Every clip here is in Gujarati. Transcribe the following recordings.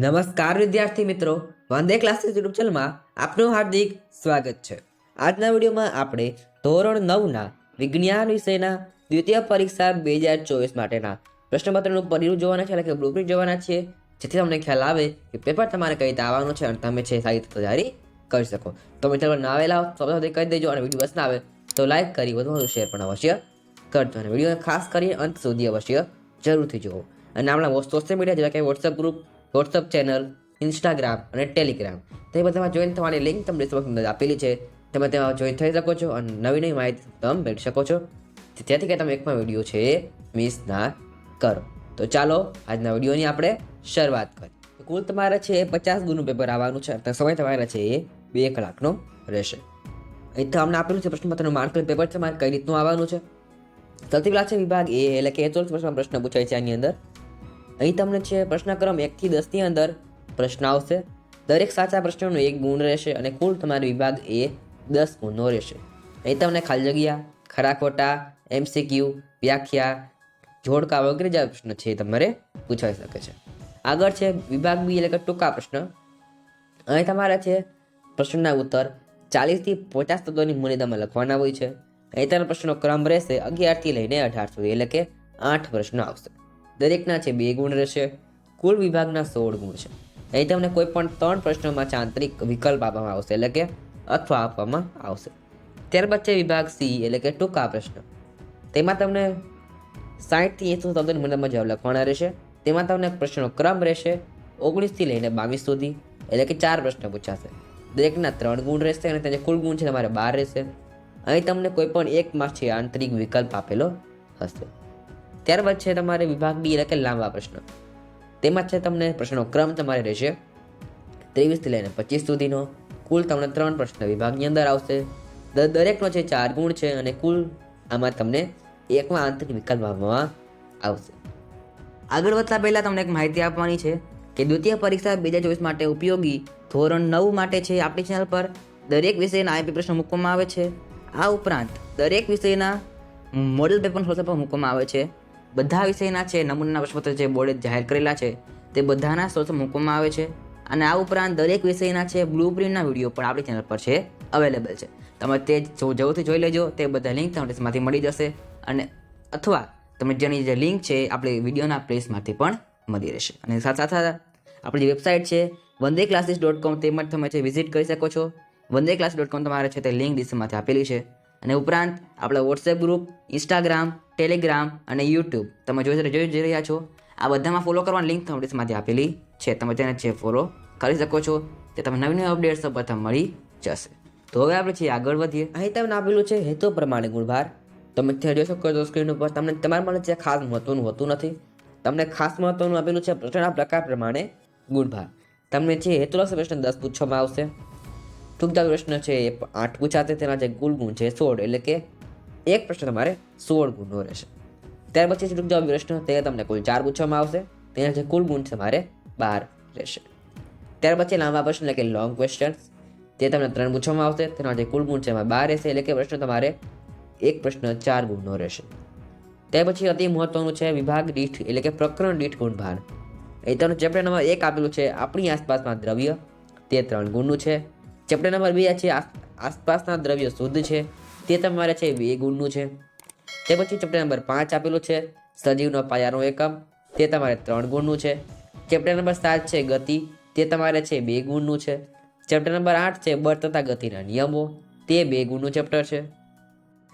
નમસ્કાર વિદ્યાર્થી મિત્રો, વંદે ક્લાસીસ યુટ્યુબ ચેનલમાં આપનું હાર્દિક સ્વાગત છે। આજના વિડીયોમાં આપણે ધોરણ 9ના વિજ્ઞાન વિષયના દ્વિતીય પરીક્ષા 2024 માટેના પ્રશ્નપત્રનું પરિરૂપ જોવાના છે, એટલે કે બ્લુપ્રિન્ટ જોવાના છે, જેથી તમને ખ્યાલ આવે કે પેપર તમારે કઈ રીતે આવવાનું છે અને તમે છે સારી રીતે તૈયારી કરી શકો। તો મિત્રો ના આવેલા સૌથી કહી દેજો, અને વિડીયો પસંદ આવે તો લાઈક કરી વધુ શેર પણ અવશ્ય કરજો, અને વિડીયોને ખાસ કરી અંત સુધી અવશ્ય જરૂરથી જુઓ। અને આપણા સોશિયલ મીડિયા જેવા કે WhatsApp group, WhatsApp channel, Instagram અને ટેલિગ્રામ તે બધામાં જોઈન થવાની લિંક તમને ડિસ્ક્રિપ્શનમાં અંદર આપેલી છે, તમે તેમાં જોઈન થઈ શકો છો અને નવી નવી માહિતી તમે મેળવી શકો છો, જેથી કે તમે એક પણ વિડીયો છે એ મિસ ના કરો। તો ચાલો આજના વિડીયોની આપણે શરૂઆત કરીએ। કુલ તમારે છે 50 ગુણનું પેપર આવવાનું છે, તો સમય તમારે છે એ 2 કલાકનો રહેશે। અહીં અમને આપેલું છે પ્રશ્નપત્રનું માર્કેટ પેપર છે, મારે કઈ રીતનું આવવાનું છે। સૌથી પહેલા છે વિભાગ એ, એટલે કે 40 પ્રશ્ન પૂછાય છે આની અંદર। અહીં તમને છે પ્રશ્નક્રમ 1 થી 10 ની અંદર પ્રશ્ન આવશે, દરેક સાચા પ્રશ્નનો 1 ગુણ રહેશે અને કુલ તમારો વિભાગ એ 10 ગુણનો રહેશે। અહીં તમને ખાલી જગ્યા, ખરા ખોટા, એમસીક્યુ, વ્યાખ્યા, જોડકા વગેરે જેવા પ્રશ્ન છે એ તમારે પૂછાઈ શકે છે। આગળ છે વિભાગ બી, એટલે કે ટૂંકા પ્રશ્ન। અહીં તમારે છે પ્રશ્નના ઉત્તર 40 થી 50 શબ્દોની મર્યાદામાં લખવાના હોય છે। અહીં તમારા પ્રશ્નનો ક્રમ રહેશે 11 થી લઈને 18 સુધી, એટલે કે 8 પ્રશ્નો આવશે, દરેકના છે 2 ગુણ રહેશે, કુલ વિભાગના 16 ગુણ છે। અહીં તમને કોઈ પણ 3 પ્રશ્નોમાં આંતરિક વિકલ્પ આપવામાં આવશે, એટલે કે અથવા આપવામાં આવશે। ત્યારબાદ છે વિભાગ સી, એટલે કે ટૂંકા પ્રશ્ન। તેમાં તમને 60 થી 80 શબ્દોની મર્યાદામાં જવાબ લખવાના રહેશે। તેમાં તમને પ્રશ્નનો ક્રમ રહેશે 19 થી લઈને 22 સુધી, એટલે કે 4 પ્રશ્ન પૂછાશે, દરેકના 3 ગુણ રહેશે અને તેને કુલ ગુણ છે તમારે 12 રહેશે। અહીં તમને કોઈ પણ એકમાં છે આંતરિક વિકલ્પ આપેલો હશે। ત્યારબાદ છે તમારે વિભાગ બી, એટલે કે લાંબા પ્રશ્ન। તેમાં છે તમને પ્રશ્નનો ક્રમ તમારે રહેશે 23 થી લઈને 25 સુધીનો, કુલ તમને 3 પ્રશ્ન વિભાગની અંદર આવશે, દરેકનો છે 4 ગુણ છે અને કુલ આમાં તમને એકમાં આંતરિક વિકલ્પ આપવામાં આવશે। આગળ વધતા પહેલા તમને એક માહિતી આપવાની છે કે દ્વિતીય પરીક્ષા 2024 માટે ઉપયોગી ધોરણ 9 માટે છે આપણી ચેનલ પર દરેક વિષયના આઈપી પ્રશ્ન મૂકવામાં આવે છે। આ ઉપરાંત દરેક વિષયના મોડેલ પેપર સોલ્યુશન પણ મૂકવામાં આવે છે। બધા વિષયના છે નમૂનાના પ્રશ્નપત્ર જે બોર્ડે જાહેર કરેલા છે તે બધાના સોલ્યુશન મૂકવામાં આવે છે, અને આ ઉપરાંત દરેક વિષયના છે બ્લુપ્રિન્ટના વિડીયો પણ આપણી ચેનલ પર છે અવેલેબલ છે। તમે તે જરૂરથી જોઈ લેજો, તે બધા લિંક તમને માંથી મળી જશે, અને અથવા તમે જેની જે લિંક છે આપણી વિડીયોના પ્લેસમાંથી પણ મળી રહેશે। અને સાથે આપણી જે વેબસાઇટ છે wandeclasses.com તેમાં તમે છે વિઝિટ કરી શકો છો। wandeclasses.com તમારે છે તે લિંક ડિસ્ક્રિપ્શનમાંથી આપેલી છે, અને ઉપરાંત આપણા વોટ્સએપ ગ્રુપ, ઇન્સ્ટાગ્રામ, ટેલિગ્રામ અને યુટ્યુબ તમે જોઈ રહ્યા છો, આ બધામાં ફોલો કરવાની લિંક તમને આપેલી છે, તમે તેને છે ફોલો કરી શકો છો, તે તમે નવી નવી અપડેટ્સ બધા મળી જશે। તો હવે આપણે છે આગળ વધીએ। અહીં તમને આપેલું છે હેતુ પ્રમાણે ગુણભાર। તમે જોઈ શકો છો સ્ક્રીન ઉપર, તમને તમારા માટે છે ખાસ મહત્વનું હોતું નથી, તમને ખાસ મહત્વનું આપેલું છે પ્રશ્નના પ્રકાર પ્રમાણે ગુણભાર। તમને છે હેતુલક્ષી પ્રશ્ન 10 પૂછવામાં આવશે, ટૂંકા પ્રશ્ન છે 8 પૂછાશે, તેના જે કુલ ગુણ છે 16, એટલે કે એક પ્રશ્ન તમારે 16 ગુણનો રહેશે। ત્યાર પછી ટૂંક જવાબ પ્રશ્ન તે તમને કુલ 4 પૂછવામાં આવશે, તેના જે કુલ ગુણ તમારે 12 રહેશે। ત્યાર પછી લાંબા પ્રશ્ન, એટલે કે લોંગ ક્વેશ્ચન, તે તમને 3 પૂછવામાં આવશે, તેના જે કુલ ગુણ છે એમાં 12 રહેશે, એટલે કે પ્રશ્ન તમારે એક પ્રશ્ન 4 ગુણનો રહેશે। ત્યાર પછી અતિ મહત્વનું છે વિભાગ દીઠ, એટલે કે પ્રકરણ દીઠ ગુણભાર। એ તમને ચેપ્ટર નંબર 1 આપેલું છે આપણી આસપાસના દ્રવ્ય, તે 3 ગુણનું છે। ચેપ્ટર નંબર 2 છે આસપાસના દ્રવ્ય શુદ્ધ છે, તે તમારે છે 2 ગુણનું છે। તે પછી ચેપ્ટર નંબર 5 આપેલું છે સજીવનો પાયાનો એકમ, તે તમારે 3 ગુણનું છે। ચેપ્ટર નંબર 7 છે ગતિ, તે તમારે છે 2 ગુણનું છે। ચેપ્ટર નંબર 8 છે બળ તથા ગતિના નિયમો, તે 2 ગુણનું ચેપ્ટર છે।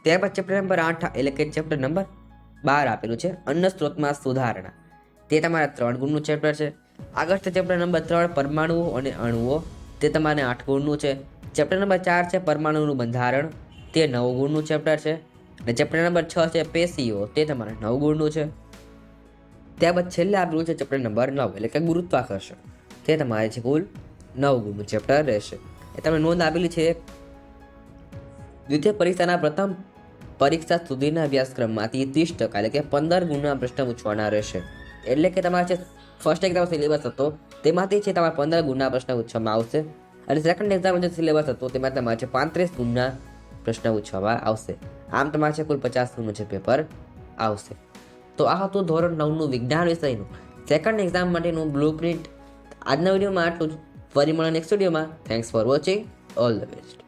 ત્યારબાદ ચેપ્ટર નંબર 8, એટલે કે ચેપ્ટર નંબર 12 આપેલું છે અન્ન સ્ત્રોતમાં સુધારણા, તે તમારા 3 ગુણનું ચેપ્ટર છે। આગળ છે ચેપ્ટર નંબર 3 પરમાણુઓ અને અણુઓ, તે તમારે 8 ગુણનું છે। ચેપ્ટર નંબર 4 છે પરમાણુનું બંધારણ, તે 9 ગુણનું ચેપ્ટર છે। અને ચેપ્ટર નંબર 6 છે પેશીઓ, તે તમારે 9 ગુણનું છે। ત્યારબાદ છેલ્લે આપેલું છે ચેપ્ટર નંબર 9, એટલે કે ગુરુત્વાકર્ષણ, તે તમારે છે કુલ 9 ગુણનું ચેપ્ટર રહેશે। એ તમે નોંધ આપેલી છે દ્વિતીય પરીક્ષાના પ્રથમ પરીક્ષા સુધીના અભ્યાસક્રમમાંથી 30%, એટલે કે 15 ગુણના પ્રશ્ન પૂછવાના રહેશે। એટલે કે તમારે છે ફર્સ્ટ એક્ઝામ સિલેબસ હતો તેમાંથી છે તમારે 15 ગુણના પ્રશ્ન પૂછવામાં આવશે, અને સેકન્ડ એક્ઝામ જે સિલેબસ હતો તેમાં તમારે છે 35 ગુણના પ્રશ્ન પૂછવામાં આવશે। આમ તમારે છે કુલ 50 ગુણનું છે પેપર આવશે। તો આ હતું ધોરણ 9નું વિજ્ઞાન વિષયનું સેકન્ડ એક્ઝામ માટેનું બ્લુપ્રિન્ટ। આજના વિડીયોમાં આટલું જ. ફરી મળે નેક્સ્ટ વિડીયોમાં. Thanks for watching. All the best.